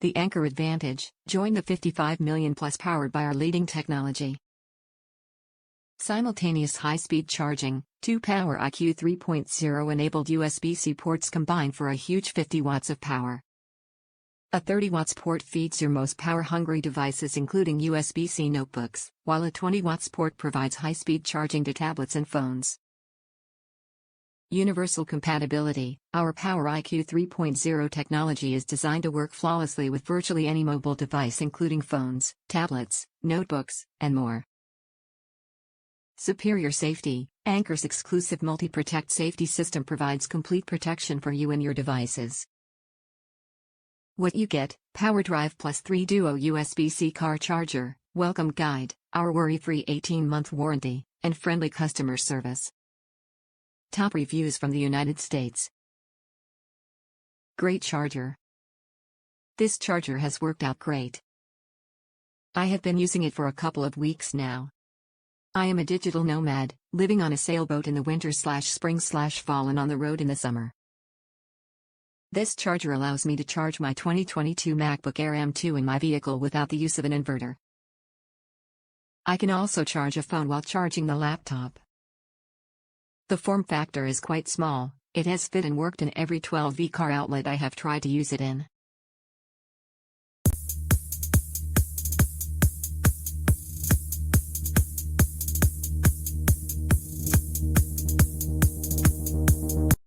The Anker Advantage. Join the 55 million plus powered by our leading technology. Simultaneous high-speed charging. 2 PowerIQ 3.0 enabled USB-C ports combine for a huge 50 watts of power. A 30 watts port feeds your most power-hungry devices including USB-C notebooks, while a 20 watts port provides high-speed charging to tablets and phones. Universal compatibility. Our PowerIQ 3.0 technology is designed to work flawlessly with virtually any mobile device including phones, tablets, notebooks, and more. Superior safety. Anker's exclusive MultiProtect safety system provides complete protection for you and your devices. What you get: PowerDrive III Duo USB-C car charger, welcome guide, our worry-free 18-month warranty, and friendly customer service. Top reviews from the United States. Great charger. This charger has worked out great. I have been using it for a couple of weeks now. I am a digital nomad, living on a sailboat in the winter/spring/fall and on the road in the summer. This charger allows me to charge my 2022 MacBook Air M2 in my vehicle without the use of an inverter. I can also charge a phone while charging the laptop. The form factor is quite small. It has fit and worked in every 12V car outlet I have tried to use it in.